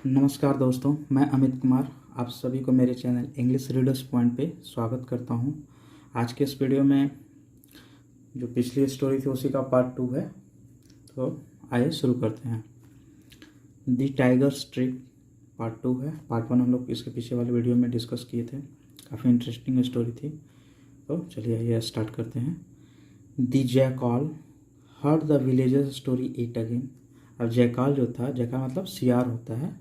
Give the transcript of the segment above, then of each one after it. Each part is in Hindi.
नमस्कार दोस्तों, मैं अमित कुमार आप सभी को मेरे चैनल इंग्लिश रीडर्स पॉइंट पे स्वागत करता हूं। आज के इस वीडियो में जो पिछली स्टोरी थी उसी का पार्ट 2 है। तो आइए शुरू करते हैं। दी टाइगर स्ट्रिप पार्ट 2 है। पार्ट 1 हम लोग इसके पीछे वाले वीडियो में डिस्कस किए थे। काफ़ी इंटरेस्टिंग स्टोरी थी। तो चलिए आइए स्टार्ट करते हैं। The jackal heard the villager's story it again. अब जैकाल जो था, जैकाल मतलब सियार होता है,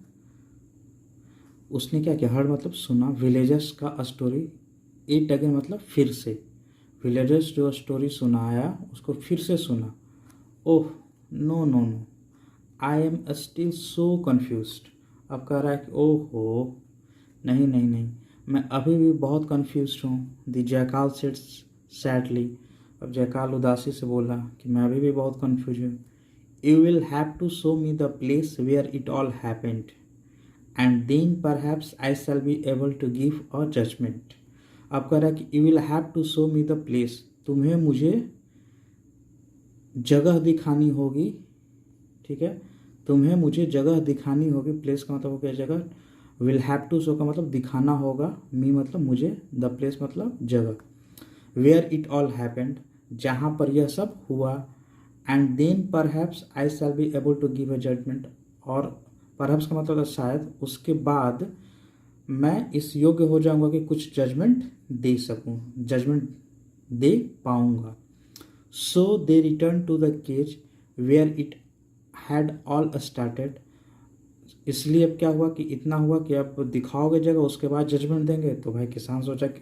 उसने क्या किया, हर्ड मतलब सुना, विलेजर्स का स्टोरी, इट अगेन मतलब फिर से, विलेजर्स जो स्टोरी सुनाया उसको फिर से सुना। Oh no no no, I am still so confused. अब कह रहा है कि ओहो, नहीं नहीं नहीं, मैं अभी भी बहुत कन्फ्यूज्ड हूँ। The jackal said sadly. अब जैकाल उदासी से बोला कि मैं अभी भी बहुत कन्फ्यूज हूँ। You will have to show me the place where it all happened and then perhaps I shall be able to give a judgment। अब कह रहा है कि you will have to show me the place, तुम्हें मुझे जगह दिखानी होगी। ठीक है, तुम्हें मुझे जगह दिखानी होगी। प्लेस का मतलब हो गया जगह, विल हैव टू शो का मतलब दिखाना होगा, मी मतलब मुझे, द प्लेस मतलब जगह, वेयर इट ऑल हैपेंड जहाँ पर यह सब हुआ, and then perhaps I shall be able to give a judgement, और परहैप्स का मतलब शायद, उसके बाद मैं इस योग्य हो जाऊंगा कि कुछ जजमेंट दे सकूं, जजमेंट दे पाऊंगा। So they return to the cage where it had all started. इसलिए अब क्या हुआ कि इतना हुआ कि अब दिखाओगे जगह, उसके बाद जजमेंट देंगे। तो भाई किसान सोचा कि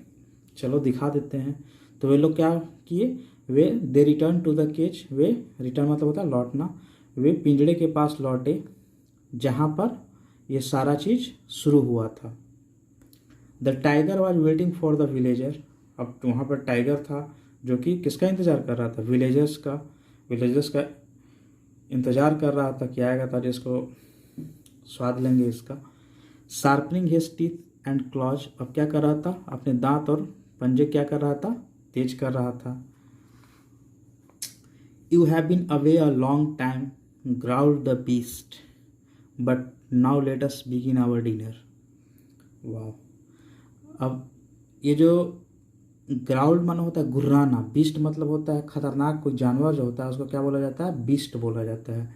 चलो दिखा देते हैं। तो वे लोग क्या किए, वे they return to the cage, वे रिटर्न मतलब होता है लौटना, वे पिंजड़े के पास लौटे जहाँ पर यह सारा चीज़ शुरू हुआ था। The tiger was waiting for the villager. अब वहाँ पर टाइगर था जो कि किसका इंतज़ार कर रहा था, विलेजर्स का इंतज़ार कर रहा था कि आएगा था जिसको स्वाद लेंगे इसका। Sharpening his teeth and clause. अब क्या कर रहा था, अपने दांत और पंजे क्या कर रहा था, तेज कर रहा था। You have been away a long time, growled the beast, but now let us begin our dinner. वाह। अब ये जो ग्राउल्ड माना होता है गुर्राना, बीस्ट मतलब होता है खतरनाक कोई जानवर जो होता है उसको क्या बोला जाता है, बीस्ट बोला जाता है।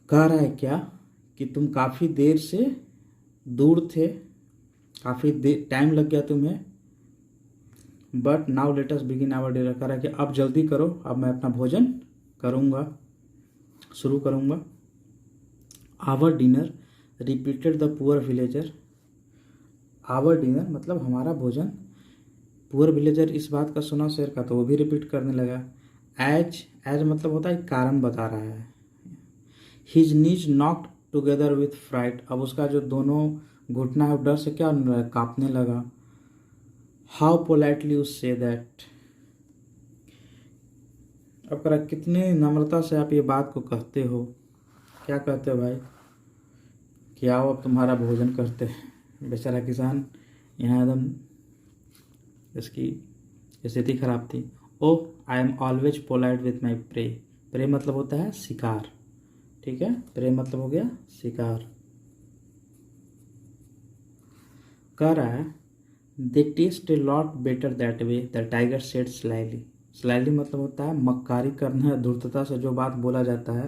कह रहा है क्या कि तुम काफ़ी देर से दूर थे, काफ़ी देर टाइम लग गया तुम्हें, but now let us begin our dinner. कह रहा है कि अब जल्दी करो, अब मैं अपना भोजन करूँगा, शुरू करूँगा। Our dinner repeated the poor villager. Our dinner मतलब हमारा भोजन। पुअर विलेजर इस बात का सुना शेर का, तो वो भी रिपीट करने लगा। एज मतलब होता है कारण बता रहा है। His knees knocked together with fright. अब उसका जो दोनों घुटना है डर से क्या कांपने लगा। How politely you say that. अब करा कितने नम्रता से आप ये बात को कहते हो। क्या कहते हो भाई कि आओ अब तुम्हारा भोजन करते हैं। बेचारा किसान यहाँ एकदम इसकी स्थिति खराब थी। Oh I am always polite with my prey. Prey मतलब होता है शिकार। ठीक है, प्रे मतलब हो गया शिकार। कह रहा है they taste a lot better that way, the tiger said slyly. Slyly मतलब होता है मक्कारी करना, धूर्तता से जो बात बोला जाता है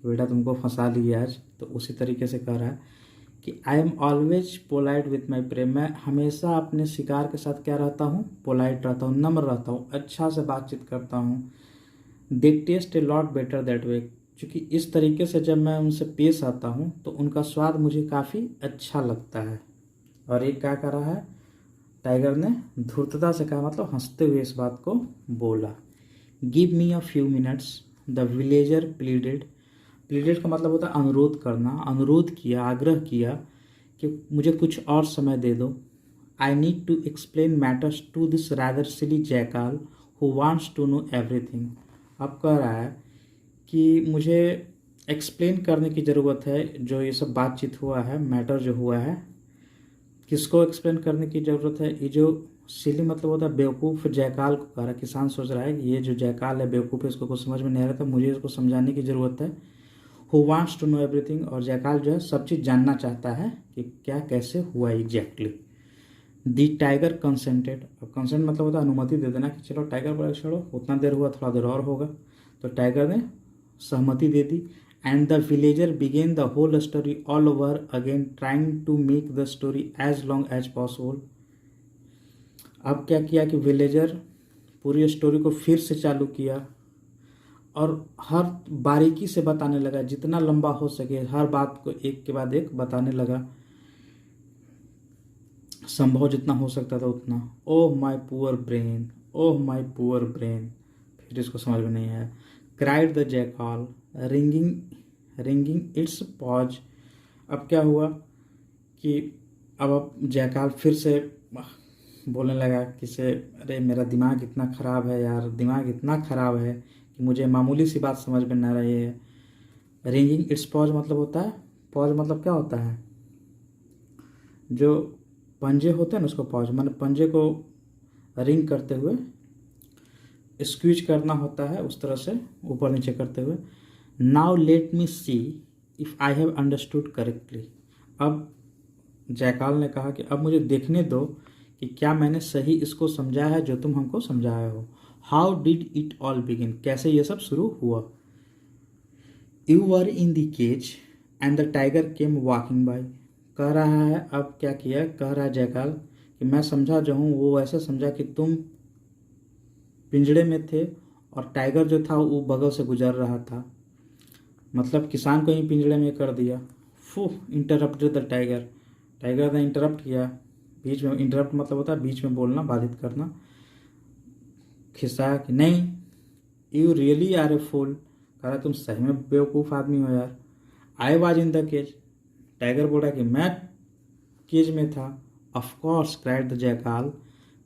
कि बेटा तुमको फंसा लिया आज, तो उसी तरीके से कह रहा है कि I am always polite with my prey. मैं हमेशा अपने शिकार के साथ क्या रहता हूँ, पोलाइट रहता हूँ, नम्र रहता हूँ, अच्छा से बातचीत करता हूँ। They taste a lot better that way, क्योंकि इस तरीके से जब मैं उनसे पेश आता हूँ तो उनका स्वाद मुझे काफ़ी अच्छा लगता है। और एक क्या कर रहा है, टाइगर ने धूर्तता से कहा मतलब हंसते हुए इस बात को बोला। Give me a few minutes, the villager pleaded. Pleaded का मतलब होता है अनुरोध करना, अनुरोध किया, आग्रह किया कि मुझे कुछ और समय दे दो। I need to explain matters to this rather silly jackal who wants to know everything. अब कह रहा है कि मुझे एक्सप्लेन करने की ज़रूरत है जो ये सब बातचीत हुआ है, मैटर जो हुआ है, किसको एक्सप्लेन करने की ज़रूरत है। ये जो सिली मतलब होता है बेवकूफ़, जयकाल को कह रहा है। किसान सोच रहा है कि ये जो जयकाल है बेवकूफ़ है, इसको कुछ समझ में नहीं आ रहा था, मुझे इसको समझाने की ज़रूरत है। Who wants to know everything, और जयकाल जो है सब चीज़ जानना चाहता है कि क्या कैसे हुआ एग्जैक्टली। दी टाइगर कंसेंटेड, अब कंसेंट मतलब होता है अनुमति दे देना कि चलो टाइगर बोला छोड़ो, उतना देर हुआ, थोड़ा देर और होगा, तो टाइगर ने सहमति दे दी। And the villager began the whole story all over again trying to make the story as long as possible. अब क्या किया कि विलेजर पूरी स्टोरी को फिर से चालू किया और हर बारीकी से बताने लगा, जितना लंबा हो सके हर बात को एक के बाद एक बताने लगा, संभव जितना हो सकता था उतना। Oh my poor brain, oh my poor brain, फिर इसको समझ में नहीं आया। Cried the jackal ringing it's pause. अब क्या हुआ कि अब जयकाल फिर से बोलने लगा किसे, अरे मेरा दिमाग इतना ख़राब है यार, दिमाग इतना ख़राब है कि मुझे मामूली सी बात समझ में ना रही है। रिंगिंग इट्स पॉज मतलब होता है, पॉज मतलब क्या होता है, जो पंजे होते हैं ना उसको पॉज, माने पंजे को रिंग करते हुए स्क्वीज करना होता है, उस तरह से ऊपर नीचे करते हुए। Now let me C if I have understood correctly. अब जयकाल ने कहा कि अब मुझे देखने दो कि क्या मैंने सही इसको समझा है जो तुम हमको समझाए हो। How did it all begin, कैसे ये सब शुरू हुआ। You were in the cage and the tiger came walking by. कह रहा है, अब क्या किया, कह रहा है जयकाल कि मैं समझा जो हूँ वो ऐसे समझा कि तुम पिंजड़े में थे और टाइगर जो था वो बगल से गुजर रहा था, मतलब किसान को ही पिंजड़े में कर दिया। फू इंटरप्टेड द टाइगर, टाइगर ने इंटरप्ट किया, बीच में, इंटरप्ट मतलब होता है बीच में बोलना, बाधित करना, खिस्साया कि नहीं, you really are a fool, कह रहा तुम सही में बेवकूफ़ आदमी हो यार। I was in the cage, tiger बोल रहा कि मैं केज में था। Of course cried the jackal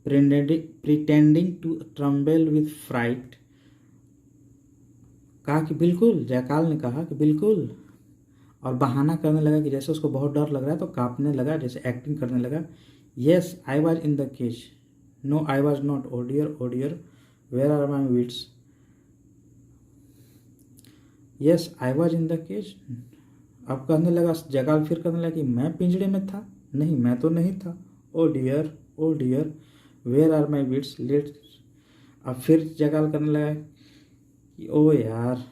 pretending to tremble with fright, कहा कि बिल्कुल, जयकाल ने कहा कि बिल्कुल, और बहाना करने लगा कि जैसे उसको बहुत डर लग रहा है तो कांपने लगा, जैसे एक्टिंग करने लगा। Yes I was in the cage, no I was not, oh dear where are my wits. Yes I was in the cage, अब कहने लगा जयकाल, फिर कहने लगा कि मैं पिंजड़े में था, नहीं मैं तो नहीं था। Oh dear where are my wits let. अब फिर जयकाल करने लगा कि ओ यार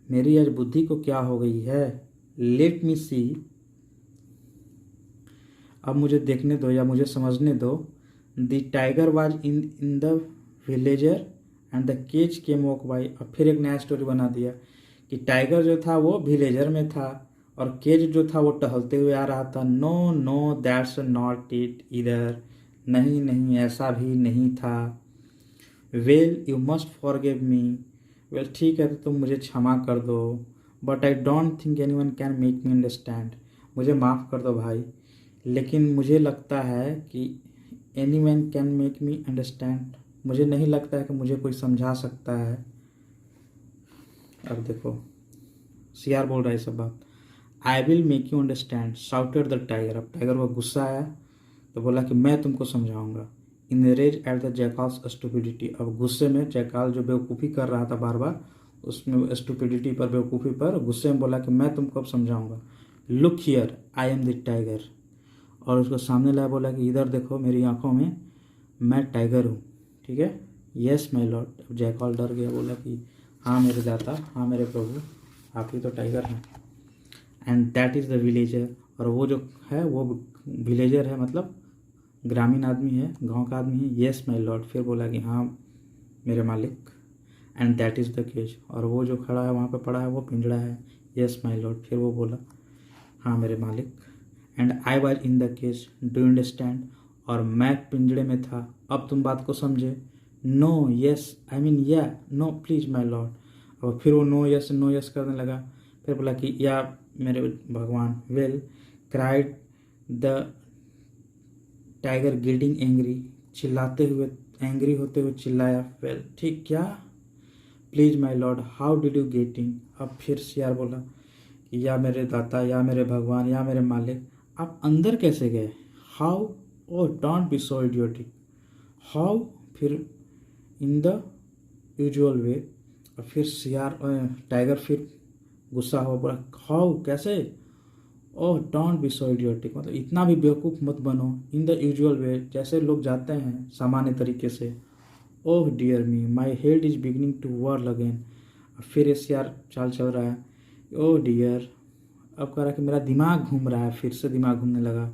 मेरी आज बुद्धि को क्या हो गई है, लेट मी सी, अब मुझे देखने दो या मुझे समझने दो। The tiger was in the villager and the cage came walk by. अब फिर एक नया स्टोरी बना दिया कि टाइगर जो था वो विलेजर में था और केज जो था वो टहलते हुए आ रहा था। नो दैट्स नॉट इट इधर, नहीं ऐसा भी नहीं था। Well you must forgive me, well ठीक है तो तुम मुझे क्षमा कर दो, but I don't think anyone can make me understand, मुझे माफ़ कर दो भाई, लेकिन मुझे लगता है कि anyone can make me understand, मुझे नहीं लगता है कि मुझे कोई समझा सकता है। अब देखो सियार बोल रहा है सब बात। I will make you understand shouted the tiger. अब टाइगर को गुस्सा आया तो बोला कि मैं तुमको समझाऊंगा। इन रेज एट द जैकाल्स स्टूपिडिटी, अब गुस्से में जयकाल जो बेवकूफ़ी कर रहा था बार बार, उसमें स्टूपिडिटी पर, बेवकूफ़ी पर गुस्से में बोला कि मैं तुमको अब समझाऊंगा। Look here I am the tiger, और उसको सामने लाया, बोला कि इधर देखो मेरी आंखों में, मैं टाइगर हूँ, ठीक है। Yes my Lord. अब जयकाल डर गया, बोला कि हाँ मेरे दाता, हाँ मेरे प्रभु, आप ही तो टाइगर हैं। And that is the villager, और वो जो है वो विलेजर है, मतलब ग्रामीण आदमी है, गांव का आदमी है। येस माय लॉर्ड, फिर बोला कि हाँ मेरे मालिक। And that is the cage, और वो जो खड़ा है वहाँ पे पड़ा है वो पिंजड़ा है। येस माय लॉर्ड, फिर वो बोला हाँ मेरे मालिक। And I was in the cage, do you understand, और मैं पिंजड़े में था, अब तुम बात को समझे। नो यस आई मीन या नो प्लीज माय लॉर्ड, और फिर वो नो यस करने लगा। फिर बोला कि या मेरे भगवान। Well cried the tiger getting angry, चिल्लाते हुए, एंग्री होते हुए चिल्लाया। वेल ठीक, क्या, please my Lord how did you getting. अब फिर सियार बोला कि या मेरे दाता, या मेरे भगवान, या मेरे मालिक, आप अंदर कैसे गए। How, oh don't be so idiotic, how, फिर इन द यूजुअल वे। और फिर सियार टाइगर फिर गुस्सा हुआ, बोला हाउ कैसे, oh don't be so idiotic, मतलब इतना भी बेवकूफ़ मत बनो, इन द यूजुअल वे, जैसे लोग जाते हैं सामान्य तरीके से। Oh dear me my head is beginning to whirl again, फिर ऐसे यार चाल चल रहा है। ओह डियर, अब कह रहा है कि मेरा दिमाग घूम रहा है, फिर से दिमाग घूमने लगा।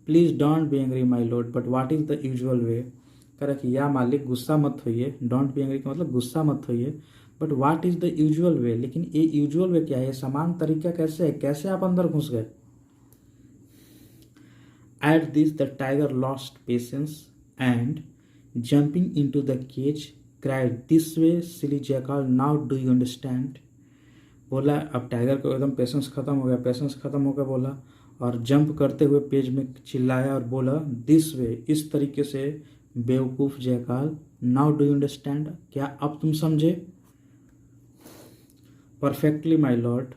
Please don't be angry my lord but what is the usual way, कह रहा है कि या मालिक गुस्सा मत होइए, डोंट बी एंग्री का मतलब गुस्सा मत होइए, but what is the usual way, लेकिन ये यूजुअल वे क्या है, ये समान तरीका कैसे है, कैसे आप अंदर घुस गए। At this, the tiger lost patience and, jumping into the cage, cried, "This way, silly jackal, now do you understand?" बोला, अब टाइगर को एकदम पेशेंस खत्म हो गया, पेशेंस खत्म हो गया बोला, और जंप करते हुए पेज में चिल्लाया और बोला, दिस वे, इस तरीके से, बेवकूफ़ jackal, now do you understand, क्या अब तुम समझे। Perfectly my lord,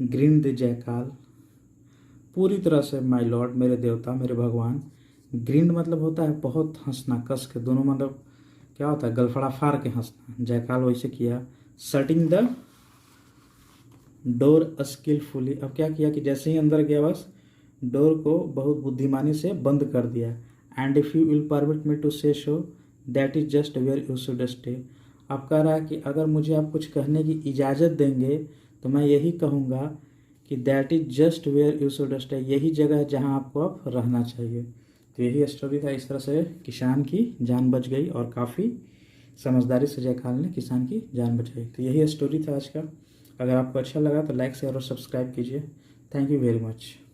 grinned the jackal, पूरी तरह से माय लॉर्ड, मेरे देवता, मेरे भगवान। ग्रीन मतलब होता है बहुत हंसना, कस के, दोनों मतलब क्या होता है, गलफड़ा फाड़ के हंसना, जयकाल वैसे किया। शटिंग द डोर स्किलफुली, अब क्या किया कि जैसे ही अंदर गया बस डोर को बहुत बुद्धिमानी से बंद कर दिया। And if you will permit me to say so that is just where you should stay, अब कह रहा है कि अगर मुझे आप कुछ कहने की इजाज़त देंगे तो मैं यही कहूँगा कि that is just where you should stay, यही जगह है जहाँ आपको अब रहना चाहिए। तो यही स्टोरी था, इस तरह से किसान की जान बच गई और काफ़ी समझदारी से जयकाल ने किसान की जान बचाई। तो यही स्टोरी था आज का। अगर आपको अच्छा लगा तो लाइक शेयर और सब्सक्राइब कीजिए। Thank you very much.